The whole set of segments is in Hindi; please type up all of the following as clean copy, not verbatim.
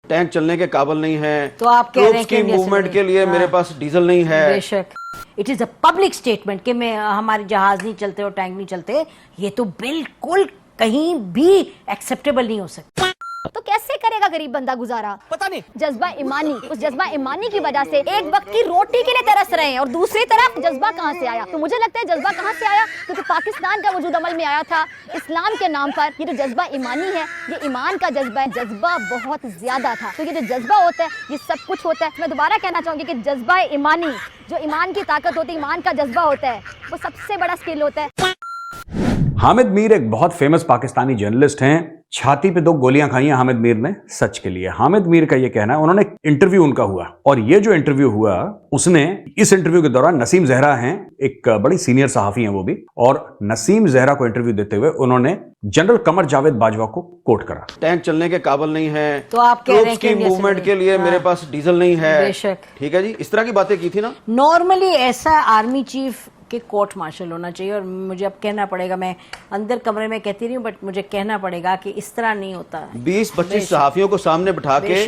टैंक चलने के काबिल नहीं है, तो आप कह रहे हैं की मूवमेंट के लिए मेरे पास डीजल नहीं है। बेशक it is a public statement कि मैं हमारे जहाज नहीं चलते और टैंक नहीं चलते, ये तो बिल्कुल कहीं भी एक्सेप्टेबल नहीं हो सकता। तो कैसे करेगा गरीब बंदा गुजारा? पता नहीं। जज्बा ईमानी, उस जज्बा ईमानी की वजह से एक वक्त की रोटी के लिए तरस रहे हैं, और दूसरी तरफ जज्बा कहाँ से आया? तो मुझे लगता है जज्बा कहाँ से आया, क्योंकि पाकिस्तान का वजूद अमल में आया था इस्लाम के नाम पर। ये जो जज्बा ईमानी है, ये ईमान का जज्बा है, जज्बा बहुत ज्यादा था। तो ये जो जज्बा होता है ये सब कुछ होता है। मैं दोबारा कहना चाहूंगी कि जज्बा ईमानी, जो ईमान की ताकत होती है, ईमान का जज्बा होता है, वो सबसे बड़ा स्किल होता है। हामिद मीर एक बहुत फेमस पाकिस्तानी जर्नलिस्ट हैं। छाती पे 2 गोलियां खाई हैं हामिद मीर ने सच के लिए। हामिद मीर का ये कहना है, उन्होंने इंटरव्यू उनका हुआ, और ये जो इंटरव्यू हुआ उसने, इस इंटरव्यू के दौरान नसीम जहरा हैं, एक बड़ी सीनियर सहाफी हैं वो भी, और नसीम जहरा को इंटरव्यू देते हुए उन्होंने जनरल कमर जावेद बाजवा को कोट करा। टैंक चलने के काबिल नहीं है, तो आप कह रहे हैं की मूवमेंट के लिए मेरे पास डीजल नहीं है। बेशक ठीक है जी, इस तरह की बातें की थी ना। नॉर्मली ऐसा आर्मी चीफ के कोर्ट मार्शल होना चाहिए, और मुझे अब कहना पड़ेगा, मैं अंदर कमरे में कहती रही हूँ, बट मुझे कहना पड़ेगा कि इस तरह नहीं होता। 20-25 सहाफियों को सामने बिठा के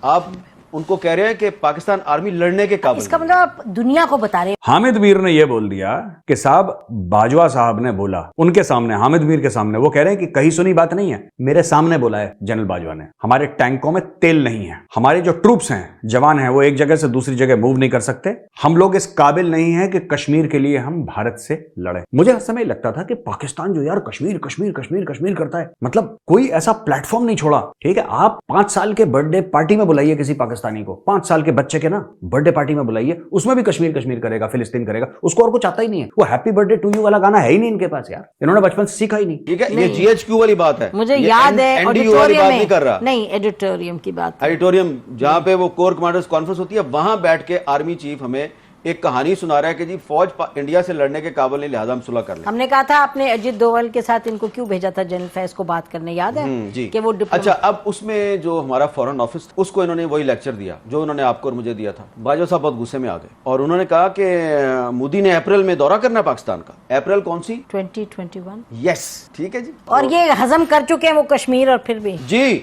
आप उनको कह रहे हैं कि पाकिस्तान आर्मी लड़ने के काबिल। इसका मतलब आप दुनिया को बता रहे हैं। हामिद मीर ने यह बोल दिया कि साहब बाजवा साहब ने बोला उनके सामने, हामिद मीर के सामने, वो कह रहे हैं कि कहीं सुनी बात नहीं है, मेरे सामने बोला है जनरल बाजवा ने, हमारे टैंकों में तेल नहीं है, हमारे जो ट्रूप्स हैं, जवान हैं, वो एक जगह से दूसरी जगह मूव नहीं कर सकते, हम लोग इस काबिल नहीं है कि कश्मीर के लिए हम भारत से लड़े। मुझे हर समय लगता था कि पाकिस्तान जो यार कश्मीर कश्मीर कश्मीर कश्मीर करता है, मतलब कोई ऐसा प्लेटफॉर्म नहीं छोड़ा। ठीक है, आप 5 साल के बर्थडे पार्टी में बुलाइए किसी पाकिस्तानी को, 5 साल के बच्चे के ना बर्थडे पार्टी में बुलाइए, उसमें भी कश्मीर कश्मीर करेगा, फिलिस्तीन करेगा, उसको और कुछ आता ही नहीं है। वो हैप्पी बर्थडे टू यू वाला गाना है ही नहीं इनके पास यार, इन्होंने बचपन से सीखा ही नहीं। ठीक है, ये जीएचक्यू वाली बात है, मुझे याद है ऑडिटोरियम नहीं कर रहा, नहीं एडिटोरियम की बात, ऑडिटोरियम जहां पे वो कोर कमांडर्स कॉन्फ्रेंस होती है, वहां बैठ के आर्मी चीफ हमें एक कहानी सुना रहा है कि जी फौज इंडिया से लड़ने के काबिल नहीं, लिहाजा हम सुलह कर लें। हमने कहा था आपने अजीत डोवाल के साथ इनको क्यों भेजा था जनरल फैज को बात करने, याद है जी कि वो अच्छा, अब उसमें जो हमारा फॉरेन ऑफिस, उसको इन्होंने वही लेक्चर दिया जो उन्होंने आपको और मुझे दिया था। बाजवा साहब बहुत गुस्से में आ गए और उन्होंने कहा कि मोदी ने अप्रैल में दौरा करना है पाकिस्तान का। अप्रैल कौन सी? 2021। यस, ठीक है जी, और ये हजम कर चुके हैं वो कश्मीर, और फिर भी जी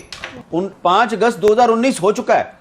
5 अगस्त 2019 हो चुका है।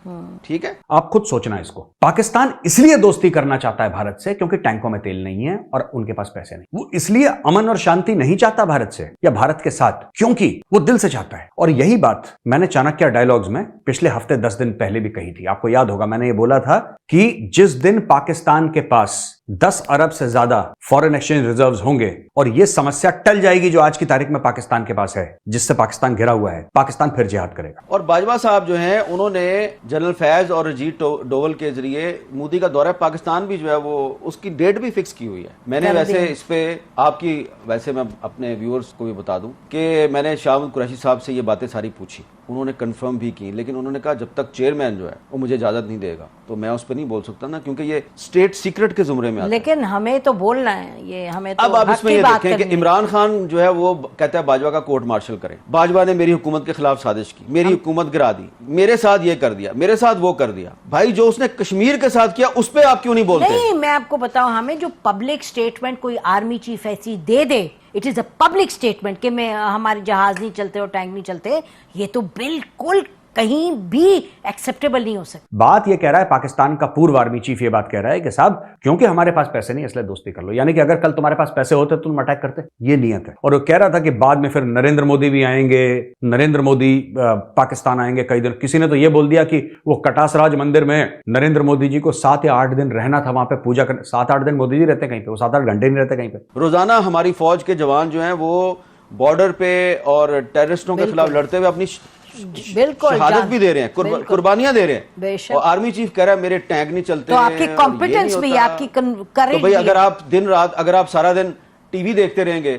ठीक है, आप खुद सोचना इसको। पाकिस्तान इसलिए दोस्ती करना चाहता है भारत से क्योंकि टैंकों में तेल नहीं है और उनके पास पैसे नहीं। वो इसलिए अमन और शांति नहीं चाहता भारत से या भारत के साथ, क्योंकि वो दिल से चाहता है। और यही बात मैंने चाणक्य डायलॉग्स में पिछले हफ्ते 10 दिन पहले भी कही थी। आपको याद होगा, मैंने ये बोला था कि जिस दिन पाकिस्तान के पास 10 अरब से ज्यादा फॉरेन एक्सचेंज रिजर्व्स होंगे और ये समस्या टल जाएगी जो आज की तारीख में पाकिस्तान के पास है, जिससे पाकिस्तान घिरा हुआ है, पाकिस्तान फिर जिहाद करेगा। और बाजवा साहब जो हैं, उन्होंने जनरल फैज और अजीत डोवल के जरिए मोदी का दौरा पाकिस्तान भी जो है वो उसकी डेट भी फिक्स की हुई है। मैंने वैसे इस पे आपकी, वैसे मैं अपने व्यूअर्स को भी बता दूं कि मैंने शाह कुरैशी साहब से ये बातें सारी पूछी, उन्होंने कंफर्म भी की, लेकिन उन्होंने कहा जब तक चेयरमैन जो है वो मुझे इजाजत नहीं देगा तो मैं उस पर नहीं बोल सकता ना, क्योंकि ये स्टेट सीक्रेट के जुमरे में आता है। लेकिन हमें तो बोलना है, ये हमें तो अब आप इसमें ये देखें कि इमरान खान जो है वो कहता है बाजवा का कोर्ट मार्शल करें। बाजवा ने मेरी हुकूमत के खिलाफ साजिश की, मेरी हुकूमत गिरा दी, मेरे साथ ये कर दिया, मेरे साथ वो कर दिया। भाई जो उसने कश्मीर के साथ किया उस पर आप क्यों नहीं बोलते? नहीं, मैं आपको बताऊं, हमें जो पब्लिक स्टेटमेंट कोई आर्मी चीफ ऐसी दे, it is a public statement कि मैं हमारे जहाज नहीं चलते और टैंक नहीं चलते, ये तो बिल्कुल कहीं भी एक्सेप्टेबल नहीं हो सकता। बात ये कह रहा है पाकिस्तान का पूर्व आर्मी चीफ, ये बात कह रहा है कि साहब क्योंकि हमारे पास पैसे नहीं इसलिए दोस्ती कर लो, यानी कि अगर कल तुम्हारे पास पैसे होते तो तुम अटैक करते, ये नियत है। और वो कह रहा था कि बाद में फिर नरेंद्र मोदी भी आएंगे, नरेंद्र मोदी पाकिस्तान आएंगे कई दिन। किसी ने तो ये बोल दिया कि वो कटासराज मंदिर में नरेंद्र मोदी जी को 7 या 8 दिन रहना था, वहां पे पूजा करने। 7-8 दिन मोदी जी रहते कहीं पे, वो 7-8 घंटे नहीं रहते कहीं पे। रोजाना हमारी फौज के जवान जो हैं वो बॉर्डर पे और टेररिस्टों के खिलाफ लड़ते हुए अपनी बिल्कुल शहादत भी दे रहे हैं, कुर्बानियां दे रहे हैं। और आर्मी चीफ कह रहा है मेरे टैंक नहीं चलते। तो आपकी कॉम्पिटेंस भी, आपकी करेज, तो भाई अगर आप दिन रात, अगर आप सारा दिन टीवी देखते रहेंगे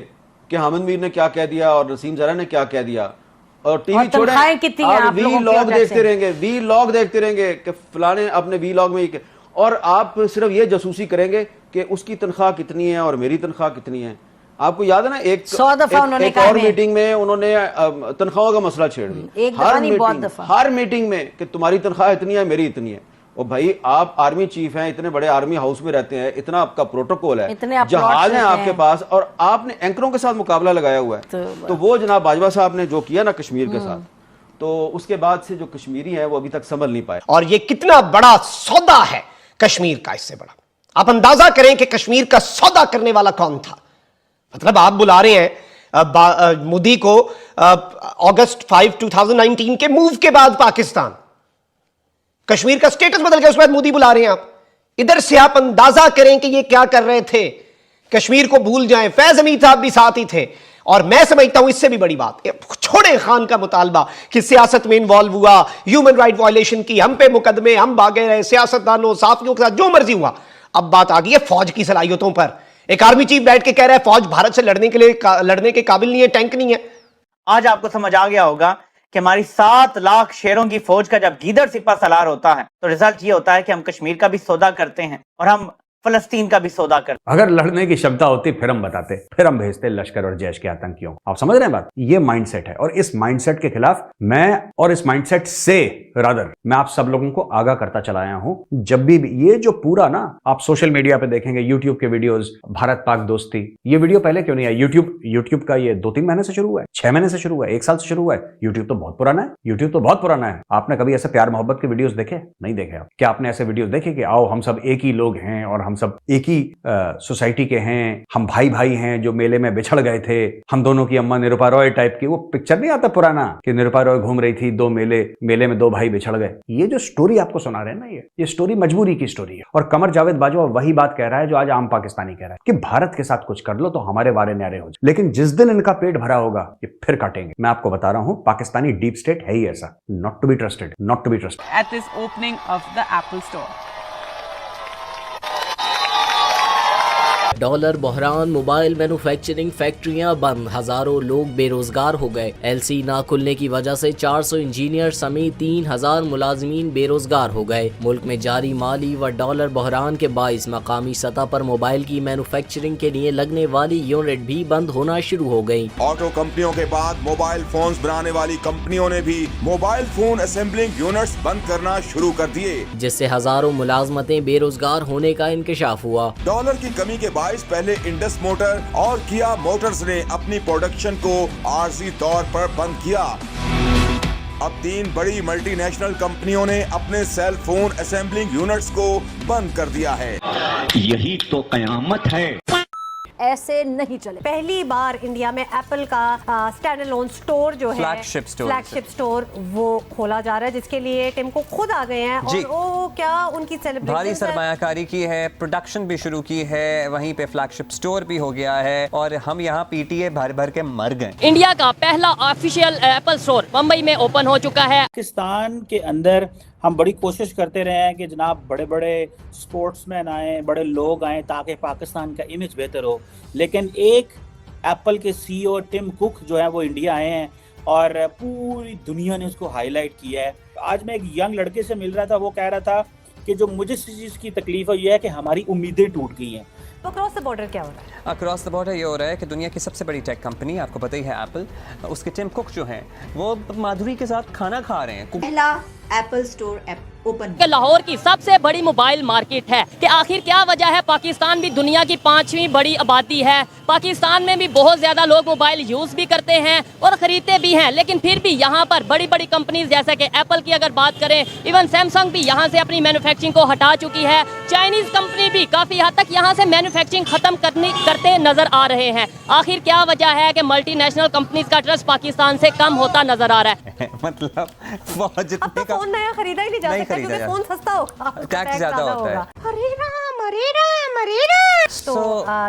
कि हामिद मीर ने क्या कह दिया और नसीम जरा ने क्या कह दिया, और टीवी छोड़े आप वीलॉग देखते रहेंगे, वीलॉग देखते रहेंगे कि फलाने अपने वीलॉग में, और आप सिर्फ ये जासूसी करेंगे कि उसकी तनख्वाह कितनी है और मेरी तनख्वाह कितनी है। आपको याद है ना, एक और मीटिंग में उन्होंने तनख्वाहों का मसला छेड़ दिया, हर मीटिंग में कि तुम्हारी तनख्वाह इतनी है, मेरी इतनी है। और भाई आप आर्मी चीफ हैं, इतने बड़े आर्मी हाउस में रहते हैं, इतना आपका प्रोटोकॉल है, जहाज है आपके पास, और आपने एंकरों के साथ मुकाबला लगाया हुआ है। तो वो जनाब बाजवा साहब ने जो किया ना कश्मीर के साथ, तो उसके बाद से जो कश्मीरी हैं वो अभी तक संभल नहीं पाए। और ये कितना बड़ा सौदा है कश्मीर का, इससे बड़ा आप अंदाजा करें कि कश्मीर का सौदा करने वाला कौन था। मतलब आप बुला रहे हैं मोदी को अगस्त 5, 2019 के मूव के बाद पाकिस्तान, कश्मीर का स्टेटस बदल गया, उसके बाद मोदी बुला रहे हैं आप। इधर से आप अंदाजा करें कि ये क्या कर रहे थे। कश्मीर को भूल जाएं, फैज अमीर साहब भी साथ ही थे। और मैं समझता हूं इससे भी बड़ी बात, छोड़े खान का मुतालबा कि सियासत में इन्वॉल्व हुआ, ह्यूमन राइट वायलेशन की, हम पे मुकदमे, हम भागे रहे, सियासतदानों साफियों के साथ जो मर्जी हुआ। अब बात आ गई है फौज की सलाहियतों पर। एक आर्मी चीफ बैठ के कह रहा है फौज भारत से लड़ने के काबिल नहीं है, टैंक नहीं है। आज आपको समझ आ गया होगा कि हमारी 7 लाख शेरों की फौज का जब गीदड़ सिपा सलार होता है तो रिजल्ट ये होता है कि हम कश्मीर का भी सौदा करते हैं और हम फलस्तीन का भी सौदा करते। अगर लड़ने की क्षमता होती फिर हम बताते, फिर हम भेजते लश्कर और जैश के आतंकियों। आप समझ रहे हैं बात? ये माइंडसेट है और इस माइंडसेट के खिलाफ मैं, और इस माइंडसेट से रादर मैं आप सब लोगों को आगाह करता चला आया हूं। जब भी ये जो पूरा ना आप सोशल मीडिया पे देखेंगे, यूट्यूब के वीडियोस, भारत पाक दोस्ती, ये वीडियो पहले क्यों नहीं है? यूट्यूब का ये 2-3 महीने से शुरू हुआ है, 6 महीने से शुरू हुआ है, 1 साल से शुरू हुआ है। यूट्यूब तो बहुत पुराना है, यूट्यूब तो बहुत पुराना है। आपने कभी ऐसे प्यार मोहब्बत के वीडियोस देखे? नहीं देखे आप। क्या आपने ऐसे वीडियोस देखे कि आओ हम सब एक ही लोग हैं और हम सब एक ही सोसाइटी के हैं, हम भाई भाई हैं जो मेले में बिछड़ गए थे, हम दोनों की अम्मा निरुपा रॉय टाइप की? वो पिक्चर नहीं आता पुराना कि निरुपा रॉय घूम रही थी, 2 मेले में 2 भाई बिछड़ गए। ये जो स्टोरी आपको सुना रहे हैं ना, ये स्टोरी मजबूरी की स्टोरी है। और कमर जावेद बाजवा वही बात कह रहा है जो आज आम पाकिस्तानी कह रहा है कि भारत के साथ कुछ कर लो तो हमारे वारे न्यारे हो जाए। लेकिन जिस दिन इनका पेट भरा होगा ये फिर काटेंगे। मैं आपको बता रहा हूं, पाकिस्तानी डीप स्टेट है ही ऐसा, not to be trusted, not to be trusted. At this opening of the Apple Store. Dollar बहरान, मोबाइल मैन्युफैक्चरिंग फैक्ट्रियां बंद, हजारों लोग बेरोजगार हो गए। एलसी ना खुलने की वजह से 400 इंजीनियर समेत 3000 मुलाजमीन बेरोजगार हो गए। मुल्क में जारी माली व डॉलर बहरान के बाइस मकामी सतह पर मोबाइल की मैन्युफैक्चरिंग के लिए लगने वाली यूनिट भी बंद होना शुरू हो गयी। ऑटो कंपनियों के बाद मोबाइल फोन्स बनाने वाली कंपनियों ने भी मोबाइल फोन असेंबलिंग यूनिट्स बंद करना शुरू कर दिए, जिससे हजारों मुलाजमतें बेरोजगार होने का इंकशाफ हुआ। डॉलर की कमी के पहले इंडस मोटर और किया मोटर्स ने अपनी प्रोडक्शन को आर्जी तौर पर बंद किया। अब 3 बड़ी मल्टीनेशनल कंपनियों ने अपने सेल फोन असेंबलिंग यूनिट्स को बंद कर दिया है। यही तो कयामत है। ऐसे नहीं चले। पहली बार इंडिया में एप्पल का स्टैंड अलोन स्टोर जो है, फ्लैगशिप स्टोर वो खोला जा रहा है, जिसके लिए टिम को खुद आ गए हैं और वो क्या उनकी सेलिब्रेशन, भारी सरमायाकारी की है, प्रोडक्शन भी शुरू की है, वहीं पे फ्लैगशिप स्टोर भी हो गया है और हम यहाँ पीटीए भर भर के मर गए। इंडिया का पहला ऑफिशियल एप्पल स्टोर मुंबई में ओपन हो चुका है। पाकिस्तान के अंदर हम बड़ी कोशिश करते रहे हैं कि जनाब बड़े बड़े स्पोर्ट्समैन आए, बड़े लोग आए ताकि पाकिस्तान का इमेज बेहतर हो। लेकिन एक एप्पल के सीईओ टिम कुक जो है वो इंडिया आए हैं और पूरी दुनिया ने उसको हाईलाइट किया है। आज मैं एक यंग लड़के से मिल रहा था, वो कह रहा था कि जो मुझे इस चीज़ की तकलीफ है ये है कि हमारी उम्मीदें टूट गई हैं। तो अक्रॉस द बॉर्डर क्या हो रहा है? अक्रॉस द बॉर्डर ये हो रहा है कि दुनिया की सबसे बड़ी टेक कंपनी, आपको पता ही है एप्पल, उसके टिम कुक जो हैं वो माधुरी के साथ खाना खा रहे हैं। पहला एप्पल स्टोर ओपन लाहौर की सबसे बड़ी मोबाइल मार्केट है कि आखिर क्या वजह है? पाकिस्तान भी दुनिया की 5वीं बड़ी आबादी है, पाकिस्तान में भी बहुत ज्यादा लोग मोबाइल यूज भी करते हैं और खरीदते भी हैं, लेकिन फिर भी यहाँ पर बड़ी बड़ी कंपनीज जैसे कि एप्पल की अगर बात करें, इवन सैमसंग भी यहाँ से अपनी मैन्युफैक्चरिंग को हटा चुकी है। चाइनीज कंपनी भी काफी हद तक यहाँ से मैन्युफैक्चरिंग खत्म करते नजर आ रहे हैं। आखिर क्या वजह है कि मल्टीनेशनल कंपनीज का ट्रस्ट पाकिस्तान से कम होता नजर आ रहा है? मतलब अब तो फोन नया खरीदा ही नहीं जा सकता क्योंकि फोन सस्ता होगा, टैक्स ज्यादा होता है। तो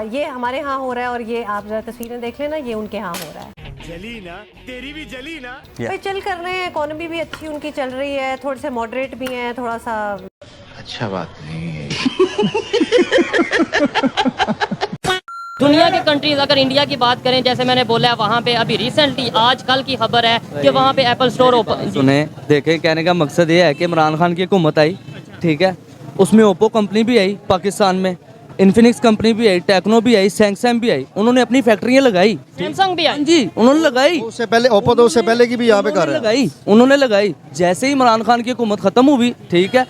ये हमारे यहाँ हो रहा है और ये आप जरा तस्वीरें देख लेना, ये उनके यहाँ हो रहा है। जली ना, तेरी भी जली ना। भाई चल कर रहे हैं, इकोनॉमी भी अच्छी उनकी चल रही है, थोड़े से मॉडरेट भी हैं, थोड़ा सा अच्छा बात नहीं है। दुनिया की कंट्रीज अगर इंडिया की बात करें, जैसे मैंने बोला वहाँ पे अभी रिसेंटली आज कल की खबर है कि वहाँ पे एप्पल स्टोर ओपन। सुने देखे, कहने का मकसद ये है कि इमरान खान की हुकूमत आई, ठीक है, उसमें ओप्पो कंपनी भी आई पाकिस्तान में, इन्फिनिक्स कंपनी भी आई, टेक्नो भी आई, सैमसंग भी आई, उन्होंने अपनी फैक्ट्रियां लगाई। सैमसंग भी आई जी, उन्होंने लगाई। उससे पहले ओप्पो तो उससे पहले की भी यहाँ पे कर रहे लगाई, उन्होंने लगाई। जैसे ही इमरान खान की हुकूमत खत्म हुई, ठीक है,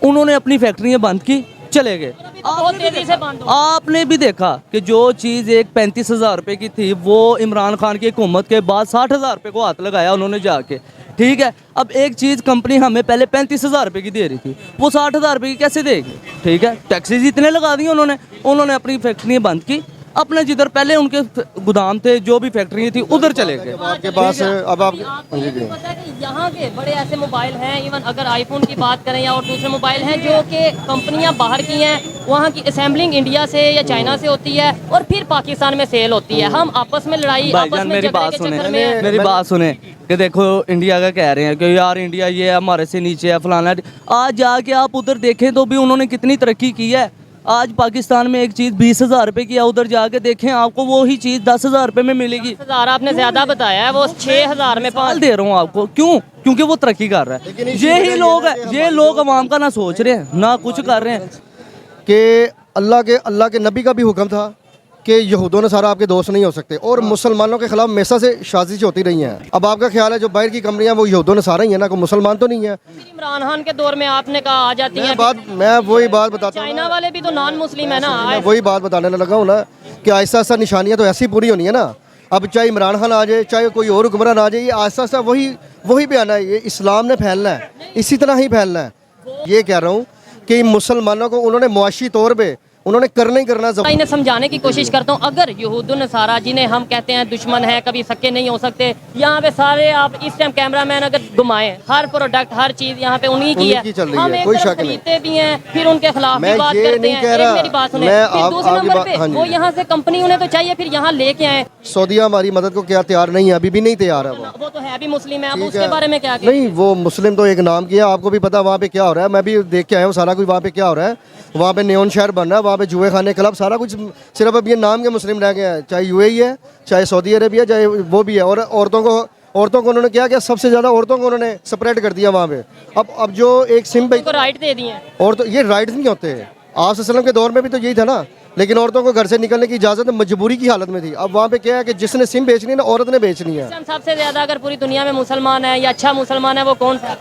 उन्होंने अपनी फैक्ट्रियां बंद की, चले गए। बहुत तेजी से बंद। आपने भी देखा कि जो चीज एक 35,000 रुपए की थी वो इमरान खान की हुकूमत के बाद 60,000 रुपए को हाथ लगाया उन्होंने जाके। ठीक है। अब एक चीज़ कंपनी हमें पहले 35,000 रुपये की दे रही थी, वो 60,000 रुपये की कैसे देगी? ठीक है, टैक्सेस इतने लगा दिए उन्होंने अपनी फैक्ट्रियाँ बंद की, अपने जिधर पहले उनके गोदाम थे, जो भी फैक्ट्री थी, उधर चले गए। आपके पास अब आप पता है कि यहाँ के बड़े ऐसे मोबाइल हैं, इवन अगर आईफोन की बात करें या और दूसरे मोबाइल हैं जो कि कंपनियाँ बाहर की हैं, वहाँ की असेंबलिंग इंडिया से या चाइना से होती है और फिर पाकिस्तान में सेल होती है। हम आपस में लड़ाई, आपस में मेरी बात सुने कि देखो इंडिया का कह रहे हैं कि यार इंडिया ये हमारे से नीचे है, फलाना। आज जाके आप उधर देखें तो भी उन्होंने कितनी तरक्की की है। आज पाकिस्तान में एक चीज़ 20,000 रुपये की है, उधर जाके देखें आपको वही चीज़ 10,000 रुपये में मिलेगी। 10,000 आपने ज्यादा बताया है, वो 6,000 में पाल दे रहा हूँ आपको। क्यों? क्योंकि वो तरक्की कर रहा है। यही लोग है, ये लोग अवाम का ना सोच रहे हैं ना कुछ कर रहे हैं। कि अल्लाह के नबी का भी हुक्म था कि यहूदों ने सारा आपके दोस्त नहीं हो सकते, और मुसलमानों के खिलाफ हमेशा से साजिश होती रही हैं। अब आपका ख्याल है जो बाहर की कंपनियां वो यहूदों ने सारा ही है ना, कोई मुसलमान तो नहीं है। इमरान खान के दौर में आपने कहा आ जाती है, मैं वही बात बताता हूँ, चाइना वाले भी तो नॉन मुस्लिम है ना। मैं वही बात बताने लगा हूँ ना कि आहिस्ता आहिस्ता निशानियाँ तो ऐसी पूरी होनी है ना। अब चाहे इमरान खान आ जाए, चाहे कोई और हुक्मरान आ जाए, ये आहिस्ता आहिस्ता वही पे आना है। ये इस्लाम ने फैलना है, इसी तरह ही फैलना है। ये कह रहा हूँ कि मुसलमानों को उन्होंने मुआशी तौर पर उन्होंने करना ही करना। इन्हें समझाने की कोशिश करता हूँ, अगर यहूदुन नसारा जिन्हें हम कहते हैं दुश्मन है, कभी सके नहीं हो सकते, यहाँ पे सारे आप इस टाइम कैमरामैन अगर घुमाएं, हर प्रोडक्ट हर चीज यहाँ पे उन्हीं की है। हम एक तरफ खरीदते भी हैं, फिर उनके खिलाफ भी बात करते हैं। मेरी बात सुने, फिर दूसरे नंबर पे वो यहाँ से कंपनी उन्हें तो चाहिए फिर यहाँ लेके आए। सऊदीया हमारी मदद को क्या तैयार नहीं है, अभी भी नहीं तैयार है। वो तो है भी मुस्लिम है, अब उसके बारे में क्या? नहीं, वो मुस्लिम तो एक नाम किया, आपको भी पता वहाँ पे क्या हो रहा है। मैं भी देख के आया हूँ सारा कुछ वहाँ पे क्या हो रहा है। वहाँ पे नेओन शहर बन रहा है, वहाँ पे जुए खाने क्लब, सारा कुछ। सिर्फ अब ये नाम के मुस्लिम रह गए हैं, चाहे यूएई है, चाहे सऊदी अरेबिया, चाहे वो भी है। और औरतों को उन्होंने क्या किया, सबसे ज़्यादा औरतों को उन्होंने सेपरेट कर दिया वहाँ पे। अब जो एक सिम पे राइट दे दिए, और तो ये राइट्स नहीं होते। आप सल्लम के दौर में भी तो यही था ना, लेकिन औरतों को घर से निकलने की इजाज़त मजबूरी की हालत में थी। अब वहाँ पे क्या है कि जिसने सिम बेचनी है ना, औरत ने बेचनी है। सबसे ज्यादा अगर पूरी दुनिया में मुसलमान है या अच्छा मुसलमान है वो कौन सा?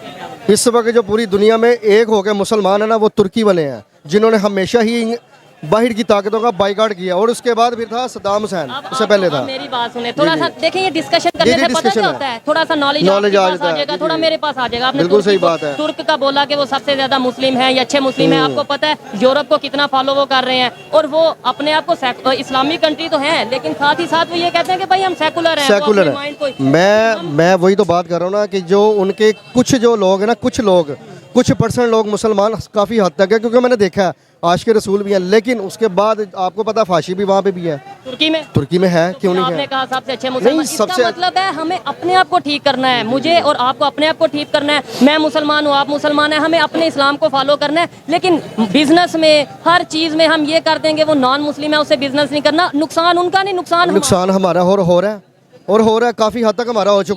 इस वक्त जो पूरी दुनिया में एक हो गए मुसलमान है ना, वो तुर्की वाले हैं, जिन्होंने हमेशा ही बाहर की ताकतों का बाइकाट किया। और उसके बाद फिर था सद्दाम हुसैन, उससे पहले था। मेरी बात सुने, थोड़ा सा देखें, ये डिस्कशन करने से पता क्या होता है, थोड़ा सा नॉलेज आ जाएगा, थोड़ा मेरे पास आ जाएगा। आपने बिल्कुल सही बात है। तुर्क का बोला कि वो सबसे ज्यादा मुस्लिम है या अच्छे मुस्लिम है। आपको पता है यूरोप को कितना फॉलो वो कर रहे हैं, और वो अपने आप को इस्लामिक कंट्री तो है, लेकिन साथ ही साथ वो ये कहते हैं कि भाई हम सेकुलर हैं। सेकुलर है। मैं वही तो बात कर रहा हूँ ना कि जो उनके कुछ जो लोग हैं ना, कुछ परसेंट लोग मुसलमान काफ़ी हद तक है, क्योंकि मैंने देखा है आज के रसूल भी हैं, लेकिन उसके बाद आपको पता फाशी भी वहाँ पे भी है। तुर्की में है, क्यों नहीं है? आपने कहा सबसे अच्छे मुसलमान, इसका मतलब है हमें अपने आप को ठीक करना है। मुझे और आपको अपने आप को ठीक करना है। मैं मुसलमान हूँ, आप मुसलमान हैं, हमें अपने इस्लाम को फॉलो करना है। लेकिन बिजनेस में, हर चीज़ में हम ये कर देंगे वो नॉन मुस्लिम है, उससे बिजनेस नहीं करना। नुकसान उनका नहीं, नुकसान हमारा हो रहा है, काफ़ी हद तक हमारा हो चुका है।